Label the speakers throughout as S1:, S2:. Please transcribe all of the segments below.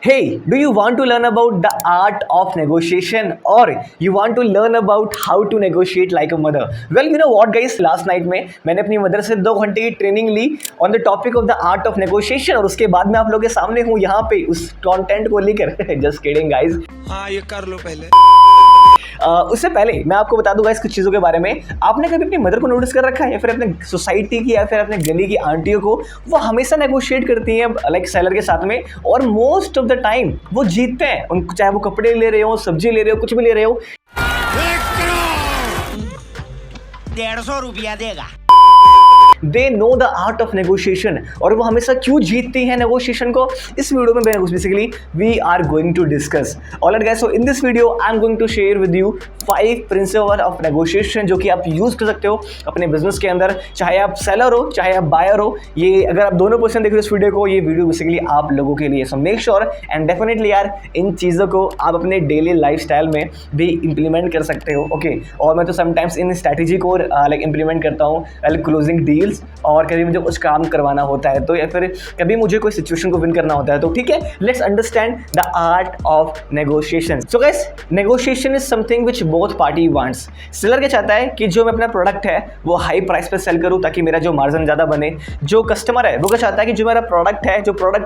S1: Hey, do you want to learn about the art of negotiation or you want to learn about how to negotiate like a mother? Well, you know what guys, last night में मैंने अपनी mother से 2 घंटे की training ली on the topic of the art of negotiation और उसके बाद मैं आप लोगों के सामने हूँ यहाँ पे उस कंटेंट को लेकर जस्ट किडिंग गाइस।
S2: हाँ ये कर लो पहले।
S1: उससे पहले मैं आपको बता दूंगा इस कुछ चीज़ों के बारे में। आपने कभी अपनी मदर को नोटिस कर रखा है या फिर अपने सोसाइटी की या फिर अपने गली की आंटियों को, वो हमेशा नेगोशिएट करती हैं लाइक सेलर के साथ में और मोस्ट ऑफ द टाइम वो जीतते हैं। उनको चाहे वो कपड़े ले रहे हो, सब्जी ले रहे हो, कुछ भी ले रहे हो,
S3: 150 रुपया देगा।
S1: They know the art of negotiation और वो हमेशा क्यों जीतती हैं नेगोशिएशन को, इस वीडियो में basically we are going to discuss. Alright guys, so in this video I am going to share with you 5 principle of negotiation जो कि आप यूज कर सकते हो अपने बिजनेस के अंदर, चाहे आप सेलर हो चाहे आप बायर हो। ये अगर आप दोनों पर्सन देख रहे हो इस वीडियो को, ये वीडियो बेसिकली आप लोगों के लिए। So make sure and definitely यार इन चीज़ों को आप अपने डेली लाइफस्टाइल में भी इंप्लीमेंट कर सकते हो। ओके और मैं तो समटाइम्स इन स्ट्रैटेजी को लाइक इंप्लीमेंट करता हूँ क्लोजिंग डील्स, और कभी मुझे कुछ काम करवाना होता है तो या फिर कभी मुझे कोई सिचुएशन को विन करना होता है तो ठीक है, let's understand the art of negotiation. So guys, negotiation is something which both party wants. Seller क्या चाहता है कि जो मैं अपना प्रोडक्ट है वो हाई प्राइस पे सेल करूं ताकि मेरा जो मार्जिन ज़्यादा बने। जो कस्टमर है वो क्या चाहता है कि जो मेरा प्रोडक्ट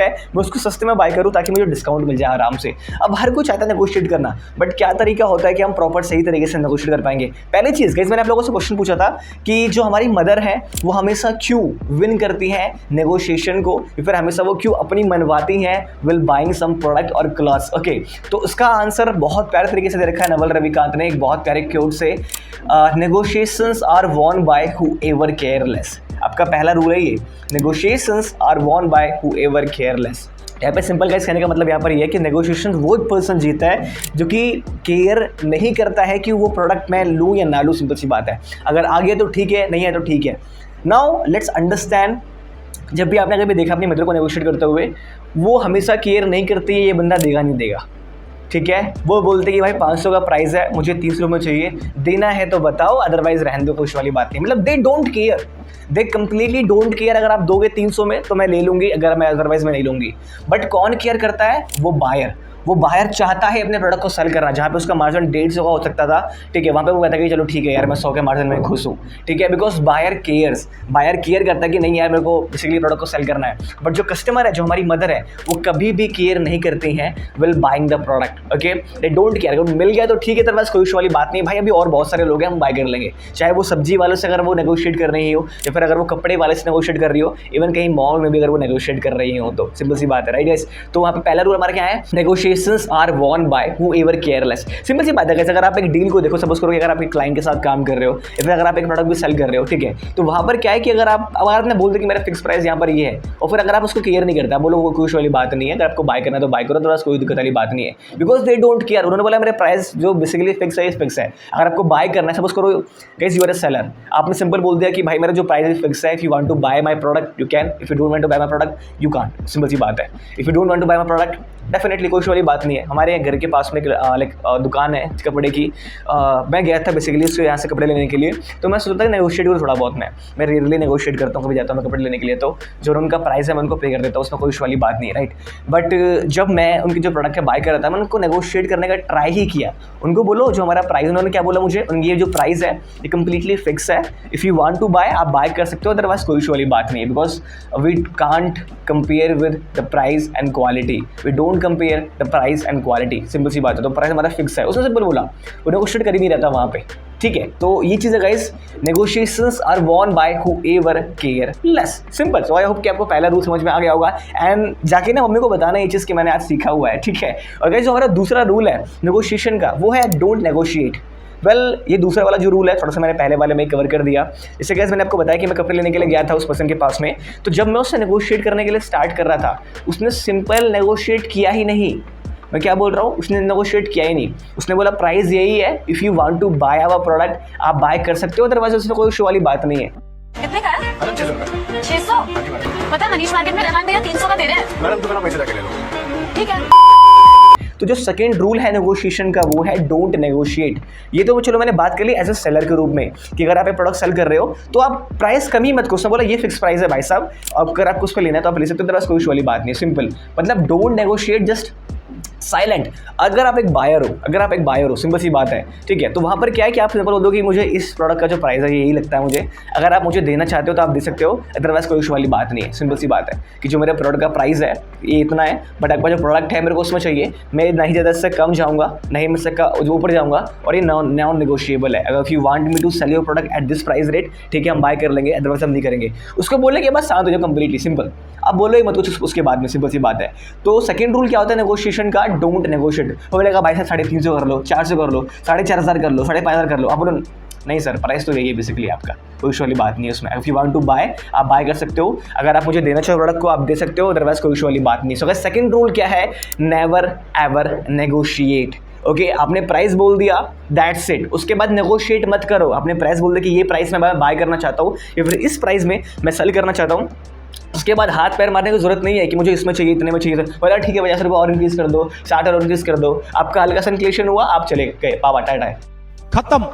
S1: है मैं उसको सस्ते में बाय करूं ताकि मुझे डिस्काउंट मिल जाए आराम से। अब हर कोई चाहता है नेगोशिएट करना, बट क्या तरीका होता है कि हम प्रॉपर सही तरीके से नेगोशिएट कर पाएंगे। पहली चीज़ गाइस, मैंने आप लोगों से क्वेश्चन पूछा था कि जो हमारी मदर है वो हमेशा क्यों विन करती हैं नेगोशिएशन को, फिर हमेशा वो क्यों अपनी मनवाती हैं विल बाइंग सम प्रोडक्ट और क्लॉथ्स। ओके तो उसका आंसर बहुत प्यारे तरीके से दे रखा है नवल रविकांत ने एक बहुत प्यारे क्योट से। Negotiations are won by whoever careless. आपका पहला रूल है ये, negotiations are won by whoever careless. यहाँ पे सिंपल गाइस कहने का मतलब यहाँ पर ये है कि नेगोशिएशन वो पर्सन जीता है जो कि केयर नहीं करता है कि वो प्रोडक्ट मैं लूँ या ना लूँ। सिंपल सी बात है, अगर आ गया तो ठीक है, नहीं है तो ठीक है। नाउ लेट्स अंडरस्टैंड, जब भी आपने कभी देखा अपनी मदर को नेगोशिएट करते हुए, वो हमेशा केयर नहीं करती है ये बंदा देगा नहीं देगा, ठीक है। वो बोलते कि भाई 500 का प्राइस है, मुझे 30 रुपये चाहिए, देना है तो बताओ अदरवाइज रहने दो, खुश वाली बात नहीं। मतलब they don't care, they completely don't care. अगर आप दोगे 300 में तो मैं ले लूँगी, अगर मैं अदरवाइज मैं नहीं लूँगी। बट कौन केयर करता है? वो बायर। वो बायर चाहता है अपने प्रोडक्ट को सेल करना, जहाँ पे उसका मार्जिन 150 का हो सकता था, ठीक है, वहाँ पे वो कहता है कि चलो ठीक है यार मैं 100 के मार्जिन में खुश हूँ, ठीक है, because buyer cares. Buyer care करता है कि नहीं यार मेरे को बेसिकली प्रोडक्ट को सेल करना है। बट जो कस्टमर है, जो हमारी मदर है, वो कभी भी केयर नहीं करती हैं will buying the product. Okay they don't care. अगर मिल गया तो ठीक है, बस कोई इशू वाली बात नहीं भाई, अभी और बहुत सारे लोग हैं हम बाय कर लेंगे। चाहे वो सब्जी वालों से अगर वो नेगोशिएट कर रही हो या फिर अगर वो कपड़े वाले से नेगोशिएट कर रही हो, इवन कहीं मॉल में भी अगर वो नेगोशिएट कर रही हो, तो सिंपल सी बात है, राइट गाइस। तो वहाँ पे पहला रूल हमारा क्या है? Negotiations are won by whoever careless. Simple सी बात है गाइस, अगर आप एक डील को देखो, सपोज करो कि अगर आप एक क्लाइंट के साथ काम कर रहे हो या फिर अगर आप एक प्रोडक्ट भी सेल कर रहे हो, ठीक है, तो वहाँ पर क्या है कि अगर आपने बोल दिया कि मेरा फिक्स प्राइस यहाँ पर ये है और फिर अगर आप उसको केयर नहीं करते, बोलो वो कुछ वाली बात नहीं है, अगर आपको बाय करना है तो बाय करो, तो बस कोई दिक्कत वाली बात नहीं है, बिकॉज दे डोंट केयर। उन्होंने बोला मेरा प्राइस जो बेसिकली फिक्स है फिक्स है। अगर आपको बाय करना है, सपोज करो guys you are a seller, आपने सिंपल बोल दिया कि भाई मेरा जो प्राइस फिक्स है, if you want to buy my product you can, if you don't want to buy my product you can't. Simple सी बात है, if you don't want to buy my product definitely कोई वाली बात नहीं है। हमारे घर के पास में लाइक दुकान है कपड़े की, मैं गया था बेसिकली उसको यहाँ से कपड़े लेने के लिए, तो मैं सोचता था नेगोशिएट करूँ थोड़ा बहुत। मैं रियली नेगोशिएट करता हूँ, कभी जाता हूँ मैं कपड़े लेने के लिए, तो जो उनका प्राइस है मैं उनको पे कर देता हूँ, उसमें कोई इशू वाली बात नहीं है, राइट। बट जब मैं उनकी जो प्रोडक्ट है बाय कर रहा था, मैंने उनको नेगोशिएट करने का ट्राई ही किया। उनको बोलो जो हमारा प्राइस, उन्होंने क्या बोला मुझे, उनकी ये जो प्राइस है ये कम्प्लीटली फिक्स है, if you want to buy आप बाय कर सकते हो, अदरवाइज कोई इशू वाली बात नहीं है, because we can't compare with the price and quality, we don't compare the price and quality. Simple सी बात है, तो प्राइस हमारा फिक्स है, उसने सिंपल बोला, वो नेगोशिएट कर ही नहीं रहता वहाँ पे, ठीक है। तो ये चीज़ है guys, negotiations are won by whoever careless. Simple. So I hope कि आपको पहला रूल समझ में आ गया होगा एंड जाके ना मम्मी को बताना ये चीज़ कि मैंने आज सीखा हुआ है, ठीक है। और गाइस जो हमारा दूसरा रूल है नेगोशिएशन का, वो है डोंट नेगोशिएट। ये दूसरा वाला जो रूल है थोड़ा सा मैंने पहले वाले में कवर कर दिया। जैसे गैस मैंने आपको बताया कि मैं कपड़े लेने के लिए गया था उस पर्सन के पास में, तो जब मैं उससे नेगोशिएट करने के लिए स्टार्ट कर रहा था, उसने सिंपल नेगोशिएट किया ही नहीं। मैं क्या बोल रहा हूँ, उसने नेगोशिएट किया ही नहीं। उसने बोला प्राइस यही है, if you want to buy our product आप बाय कर सकते हो, अदरवाइज उसमें कोई इशू वाली बात नहीं है।
S4: कितने का है? 600। पता मनीष मार्केट में रहमान भैया 300 का दे रहे हैं।
S2: मैडम तो मेरा पैसे जाके ले लो।
S4: ठीक है।
S1: तो जो सेकंड रूल है नेगोशिएशन का वो है डोंट नेगोशिएट। ये तो चलो मैंने बात कर ली एज ए सेलर के रूप में कि अगर आप एक प्रोडक्ट सेल कर रहे हो तो आप प्राइस कम ही मत करो। उसने बोला ये फिक्स प्राइस है भाई साहब, अगर आपको उस पर लेना है तो आप ले सकते हो, तो बस कोई इशू वाली बात नहीं है, सिंपल। मतलब डोंट नेगोशिएट, जस्ट साइलेंट। अगर आप एक बायर हो, सिंपल सी बात है, ठीक है। तो वहाँ पर क्या है कि आप सिंपल बोल दो कि मुझे इस प्रोडक्ट का जो प्राइस है यही लगता है मुझे, अगर आप मुझे देना चाहते हो तो आप दे सकते हो, अदरवाइज कोई इशू वाली बात नहीं है। सिंपल सी बात है कि जो मेरे प्रोडक्ट का प्राइस है ये इतना है, बट आपका जो प्रोडक्ट है मेरे को उसमें चाहिए, मैं नहीं ज़्यादा इससे कम जाऊँगा, नहीं मैं इससे जो ऊपर जाऊँगा, और ये नॉन नेगोशिएबल है। अगर if you want me to sell your product at this price rate, ठीक है, हम बाय कर लेंगे, अदरवाइज हम नहीं करेंगे। उसको बोलने के बाद शांत हो जाओ कंप्लीटली, सिंपल। अब बोलो ही मत कुछ उसके बाद में, सिंपल सी बात है। तो सेकंड रूल क्या होता है नेगोशिएशन का, डोंट नेगोशिएट। वो बोलेगा भाई साहब 350 कर लो, 400 कर लो, 4500 कर लो, 5500 कर लो, आप बोलो नहीं सर प्राइस तो यही है बेसिकली आपका, कोई इशू वाली बात नहीं है उसमें। If you want to buy आप बाय कर सकते हो, अगर आप मुझे देना चाहो प्रोडक्ट को आप दे सकते हो, अदरवाइज कोई इशू वाली बात नहीं। सो गाइस सेकंड रूल क्या है, नेवर एवर नेगोशिएट। ओके, आपने प्राइस बोल दिया, दैट्स इट। उसके बाद नेगोशिएट मत करो। आपने प्राइस बोल दिया कि ये प्राइस में बाय करना चाहता हूँ या फिर इस प्राइस में मैं सेल करना चाहता हूँ, उसके बाद हाथ पैर मारने की जरूरत नहीं है कि मुझे इसमें चाहिए, इतने में चाहिए। बोला ठीक है 50 रुपये और इंक्रीज कर दो, 60 और इंक्रीज कर दो, आपका हल्का सा इन्फ्लेशन हुआ, आप चले गए, पापा टाटा
S2: खत्म,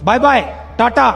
S2: बाय बाय टाटा।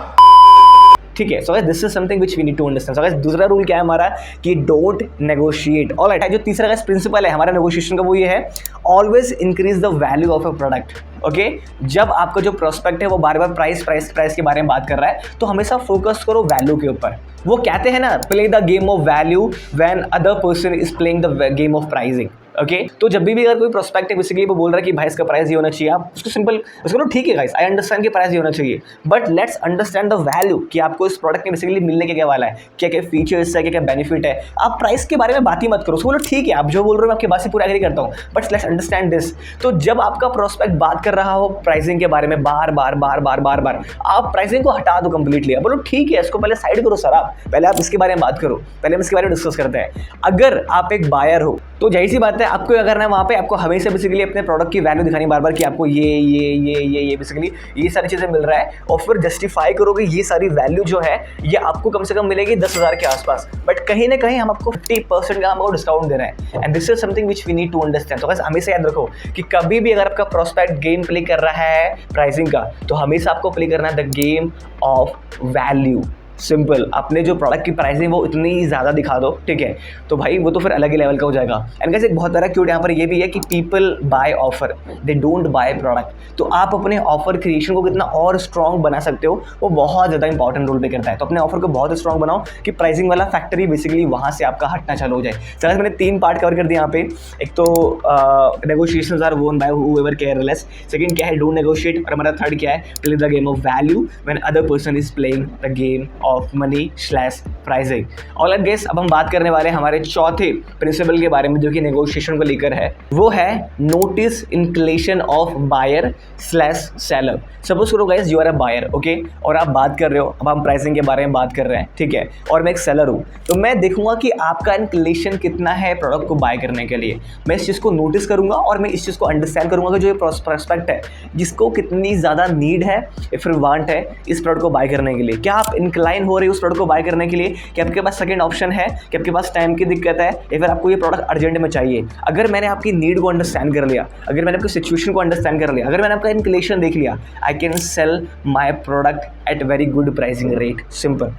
S1: ठीक है। So this is something which we need to understand. So दूसरा रूल क्या है हमारा कि डोंट नेगोशिएट। ऑलराइट, जो तीसरा गाइस प्रिंसिपल है हमारा नेगोशिएशन का वो ये है, always increase the value of a product. Okay, जब आपका जो प्रोस्पेक्ट है वो बार बार प्राइस के बारे में बात कर रहा है तो हमेशा फोकस करो वैल्यू के ऊपर। वो कहते हैं ना, play the game of value when other person is playing the game of pricing. Okay, तो जब भी अगर कोई प्रोस्पेक्ट है बेसिकली वो बोल रहा है कि भाई इसका प्राइस ये होना चाहिए, आप उसको सिंपल उसको ठीक है गाइस, आई अंडरस्टैंड कि प्राइस ये होना चाहिए, but let's understand the value कि आपको इस प्रोडक्ट में बेसिकली मिलने के क्या वाला है, क्या क्या फीचर्स है, क्या क्या बेनिफिट है। आप प्राइस के बारे में बात ही मत करो, उसको बोलो ठीक है आप जो बोल रहे हो मैं आपकी बात से पूरा एग्री करता हूँ, बट लेट्स अंडरस्टैंड दिस। तो जब आपका प्रोस्पेक्ट बात कर रहा हो प्राइसिंग के बारे में बार बार आप प्राइसिंग को हटा दो कंप्लीटली। बोलो ठीक है इसको पहले साइड करो सर, आप पहले आप इसके बारे में बात करो, पहले हम इसके बारे में डिस्कस करते हैं। अगर आप एक बायर हो तो जाहिर सी बात है आपको क्या करना है, वहाँ पे आपको हमेशा बेसिकली अपने प्रोडक्ट की वैल्यू दिखानी बार बार कि आपको ये बेसिकली ये सारी चीज़ें मिल रहा है, और फिर जस्टिफाई करोगे ये सारी वैल्यू जो है ये आपको कम से कम मिलेगी 10,000 के आसपास, बट कहीं ना कहीं हम आपको 50% का हमको डिस्काउंट दे रहे हैं। And this is something which we need to understand. तो बस हमेशा याद रखो कि कभी भी अगर आपका प्रोस्पेक्ट गेम प्ले कर रहा है प्राइसिंग का, तो हमेशा आपको प्ले करना है the game of value. Simple, अपने जो प्रोडक्ट की प्राइसिंग वो इतनी ज़्यादा दिखा दो, ठीक है, तो भाई वो तो फिर अलग ही लेवल का हो जाएगा। एंड गाइस एक बहुत बड़ा क्यूट यहाँ पर ये भी है कि people buy offer, they don't buy product. तो आप अपने ऑफर क्रिएशन को कितना और स्ट्रॉन्ग बना सकते हो वो बहुत ज़्यादा इंपॉर्टेंट रोल प्ले करता है। तो अपने ऑफर को बहुत स्ट्रॉन्ग बनाओ कि प्राइसिंग वाला फैक्टरी बेसिकली वहाँ से आपका हटना चालू हो जाए। चलो मैंने 3 पार्ट कवर कर दिया यहाँ पे। एक तो नेगोशिएशंस आर वोन बाय हूएवर केयरलेस, सेकंड क्या है डोंट नेगोशिएट, और हमारा थर्ड क्या है play the game of value when other person is playing the game of money slash pricing. Alright guys, अब हम बात करने वाले हैं हमारे चौथे प्रिंसिपल के बारे में जो कि नेगोशिएशन को लेकर है, वो है notice inclination of buyer slash seller. Suppose करो guys you are a buyer, okay, और आप बात कर रहे हो, अब हम प्राइसिंग के बारे में बात कर रहे हैं, ठीक है, और मैं एक सेलर हूँ, तो मैं देखूंगा कि आपका इंक्लेशन कितना है प्रोडक्ट को बाय करने के लिए। मैं इस चीज़ को नोटिस करूंगा और मैं इस चीज़ को अंडरस्टैंड करूंगा कि जो ये प्रोस्पेक्ट है जिसको कितनी ज़्यादा नीड है या फिर वांट है इस प्रोडक्ट को बाय करने के लिए। क्या आप इंक्लाइन हो रहे हो उस प्रोडक्ट को बाय करने के लिए, कि आपके पास सेकंड ऑप्शन है, कि आपके पास टाइम की दिक्कत है, या फिर आपको ये प्रोडक्ट अर्जेंट में चाहिए। अगर मैंने आपकी नीड को अंडरस्टैंड कर लिया, अगर मैंने आपकी सिचुएशन को अंडरस्टैंड कर लिया, अगर मैंने आपका इंक्लेशन देख लिया, I can sell my product at very good pricing rate. Simple,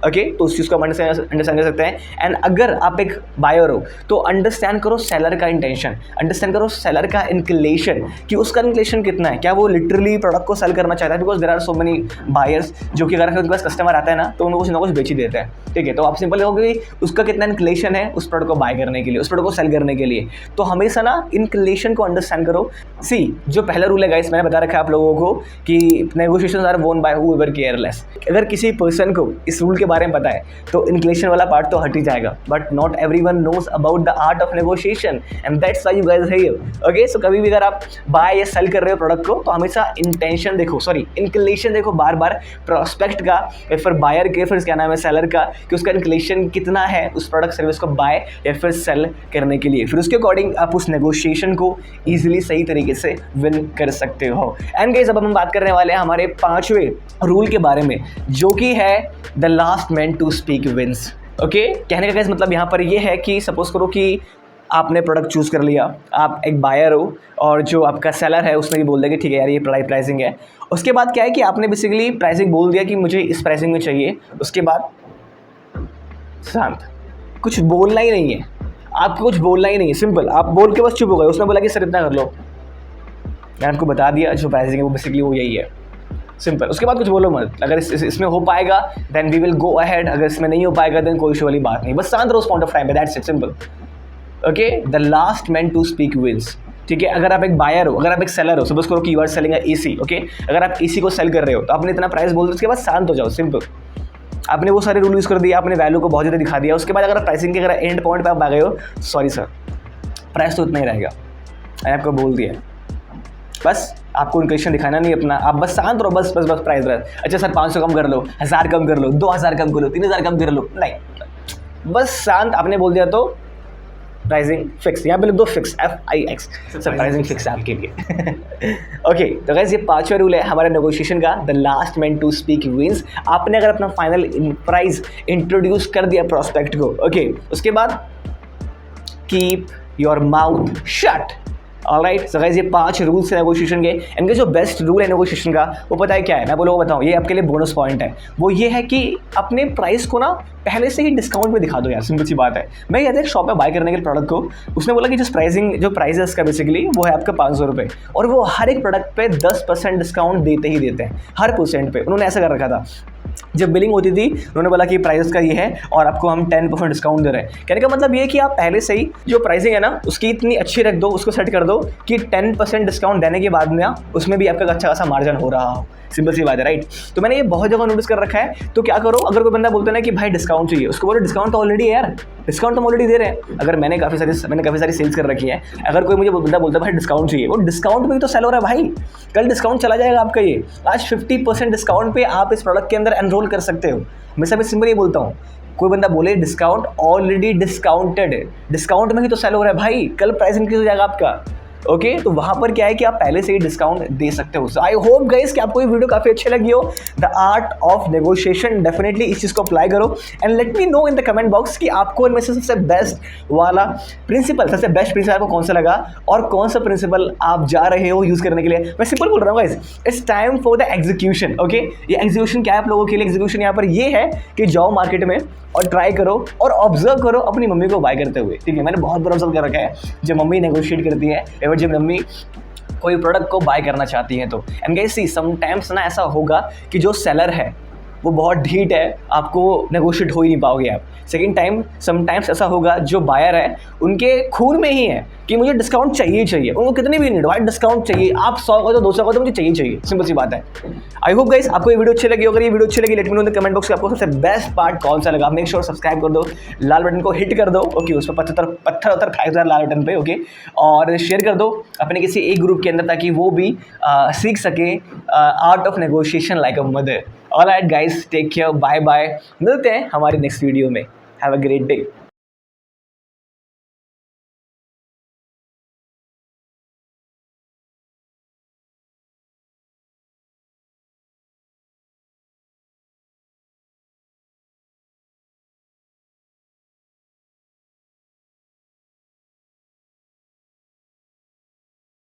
S1: okay, तो उस चीज़ को हम अंडरस्टैंड कर सकते हैं। एंड अगर आप एक बायर हो तो अंडरस्टैंड करो सेलर का इंटेंशन, अंडरस्टैंड करो सेलर का इंक्लेशन कि उसका इंक्लेशन कितना है, क्या वो लिटरली प्रोडक्ट को सेल करना चाहता है। Because there are so many buyers जो कि अगर उनके पास कस्टमर आता है ना तो उनको कुछ ना कुछ बेच ही देते हैं, ठीक है। तो आप सिंपल देखो कि उसका कितना इंक्लेशन है उस प्रोडक्ट को बाय करने के लिए, उस प्रोडक्ट को सेल करने के लिए। तो हमेशा ना इंक्लेशन को अंडरस्टैंड करो। सी जो पहला रूल है गाइस मैंने बता रखा है आप लोगों को कि नेगोशिएशंस आर वोन बाय हूएवर केयरलेस। अगर किसी पर्सन को इस रूल के बारे में पता है तो इंक्लेशन वाला पार्ट तो हट ही जाएगा, but not everyone knows about the art of negotiation and that's why you guys are here. Okay, so कभी भी अगर आप बाय या सेल कर रहे हो प्रोडक्ट को तो हमेशा इंटेंशन देखो, सॉरी इंक्लेशन देखो बार बार प्रोस्पेक्ट का या फिर बायर के, फिर क्या नाम है सेलर का, कि उसका इंक्लेशन कितना है उस प्रोडक्ट सर्विस को बाय या फिर सेल करने के लिए। फिर उसके अकॉर्डिंग आप उस नेगोशिएशन को ईजिली सही तरीके से विन कर सकते हो। एंड गाइस अब हम बात करने वाले हैं हमारे 5वें रूल के बारे में जो कि है the last man to speak wins. Okay, कहने का गाइस मतलब यहाँ पर ये है कि सपोज करो कि आपने प्रोडक्ट चूज़ कर लिया, आप एक बायर हो और जो आपका सेलर है उसने भी बोल दिया कि ठीक है यार ये प्राइसिंग है। उसके बाद क्या है कि आपने बेसिकली प्राइसिंग बोल दिया कि मुझे इस प्राइसिंग में चाहिए। उसके बाद शांत, कुछ बोलना ही नहीं है, आपको कुछ बोलना ही नहीं है, सिंपल। आप बोल के बस चुप हो गए। उसने बोला कि सर इतना कर लो, मैंने आपको बता दिया जो प्राइसिंग है वो बेसिकली वो यही है, सिंपल। उसके बाद कुछ बोलो मत। अगर इसमें हो पाएगा then we will go ahead, अगर इसमें नहीं हो पाएगा देन कोई इशू वाली बात नहीं, बस शांत रहो उस पॉइंट ऑफ टाइम पे, that's it, simple. Okay, the last man to speak wins. ठीक है, अगर आप एक बायर हो, अगर आप एक सेलर हो, सपोज करो कि you are selling AC, okay, अगर आप एसी को सेल कर रहे हो तो आपने इतना प्राइस बोल दिया, उसके बाद शांत हो जाओ, सिंपल। आपने वो सारे रूल यूज़ कर दिया, आपने वैल्यू को बहुत ज़्यादा दिखा दिया। उसके बाद अगर प्राइसिंग के अगर एंड पॉइंट पे आप आ गए हो, सॉरी सर प्राइस तो उतना ही रहेगा, मैंने आपको बोल दिया। बस आपको इंक्रेशन दिखाना नहीं अपना, आप बस शांत रहो, बस बस बस प्राइस रहे। अच्छा सर 500 कम कर लो, 1000 कम कर लो, 2000 कम कर लो, 3000 कम कर लो, नहीं, बस शांत। आपने बोल दिया तो प्राइसिंग फिक्स, यहाँ पे लिख दो fix, FIX, sir pricing fix है आपके लिए। ओके, तो गाइस ये 5वां रूल है हमारे नेगोशिएशन का, the last man to speak wins. आपने अगर अपना फाइनल प्राइस इंट्रोड्यूस कर दिया प्रोस्पेक्ट को, ओके, उसके बाद keep your mouth shut. Alright, so guys ये 5 रूल्स है नेगोशिएशन के। इनके जो बेस्ट रूल है नेगोशिएशन का वो पता है क्या है, मैं बोलो बताऊँ, ये आपके लिए बोनस पॉइंट है। वो ये है कि अपने प्राइस को ना पहले से ही डिस्काउंट में दिखा दो यार, सिंपल सी बात है। मैं कहते हैं शॉप में बाय करने के प्रोडक्ट को, उसने बोला कि जो प्राइस है इसका बेसिकली वो है आपका 500 रुपये, और वो हर एक प्रोडक्ट पे 10% डिस्काउंट देते ही देते हैं, हर % पे। उन्होंने ऐसा कर रखा था, जब बिलिंग होती थी उन्होंने बोला कि प्राइस का ये है और आपको हम 10% डिस्काउंट दे रहे हैं। कहने का मतलब ये है कि आप पहले से ही जो प्राइसिंग है ना उसकी इतनी अच्छी रख दो, उसको सेट कर दो कि 10% डिस्काउंट देने के बाद में उसमें भी आपका अच्छा खासा मार्जिन हो रहा हो, सिंपल सी बात है, राइट। तो मैंने ये बहुत जगह नोटिस कर रखा है। तो क्या करो, अगर कोई बंदा बोलता है ना कि भाई डिस्काउंट चाहिए, उसको बोलो डिस्काउंट तो ऑलरेडी है यार, डिस्काउंट तो ऑलरेडी दे रहे हैं। अगर मैंने काफ़ी सारी सेल्स कर रखी है, अगर कोई मुझे बंदा बोलता है भाई डिस्काउंट चाहिए, वो डिस्काउंट में ही तो सेल हो रहा है भाई, कल डिस्काउंट चला जाएगा आपका। ये आज 50% डिस्काउंट पे आप इस प्रोडक्ट के अंदर एनरोल कर सकते हो। मैं सब सिंपल ये बोलता हूँ, कोई बंदा बोले डिस्काउंट, ऑलरेडी डिस्काउंटेड, डिस्काउंट में ही तो सेल हो रहा है भाई, कल प्राइस इंक्रीज हो जाएगा आपका। ओके, तो वहाँ पर क्या है कि आप पहले से ही डिस्काउंट दे सकते हो। सो आई होप गाइस कि आपको ये वीडियो काफ़ी अच्छी लगी हो। The art of negotiation, definitely इस चीज़ को अप्लाई करो and let me know in the comment box कि आपको इनमें से सबसे बेस्ट वाला प्रिंसिपल, सबसे बेस्ट प्रिंसिपल आपको कौन सा लगा और कौन सा प्रिंसिपल आप जा रहे हो यूज़ करने के लिए। मैं सिंपल बोल रहा हूँ guys, it's time for the execution. Okay, ये एग्जीक्यूशन क्या है आप लोगों के लिए? एग्जीक्यूशन यहाँ पर ये है कि जाओ मार्केट में और ट्राई करो और ऑब्जर्व करो अपनी मम्मी को बाय करते हुए। ठीक है, मैंने बहुत बार ऑब्जर्व कर रखा है, जब मम्मी नेगोशिएट करती है या जब मम्मी कोई प्रोडक्ट को बाय करना चाहती हैं तो। एंड गाइस सी समटाइम्स ना ऐसा होगा कि जो सेलर है वो बहुत ढीठ है, आपको नेगोशिएट हो ही नहीं पाओगे आप। सेकंड टाइम समटाइम्स ऐसा होगा जो बायर है उनके खून में ही है कि मुझे डिस्काउंट चाहिए ही चाहिए, उनको कितने भी नीड भाई डिस्काउंट चाहिए, आप 100 का तो 200 का तो मुझे चाहिए चाहिए, सिंपल सी बात है। आई होप गाइस आपको ये वीडियो अच्छी लगी। अगर ये वीडियो अच्छी लगी let me know in the comment box में आपको सबसे बेस्ट पार्ट कौन सा लगा। मेक श्योर सब्सक्राइब कर दो, लाल बटन को हिट कर दो, ओके, उस पर पत्थर फेंक लाल बटन पे, ओके, और शेयर कर दो अपने किसी एक ग्रुप के अंदर ताकि वो भी सीख सके art of negotiation like a mother. Alright guys, take care, bye bye, मिलते हैं हमारी नेक्स्ट वीडियो में। Have a great day.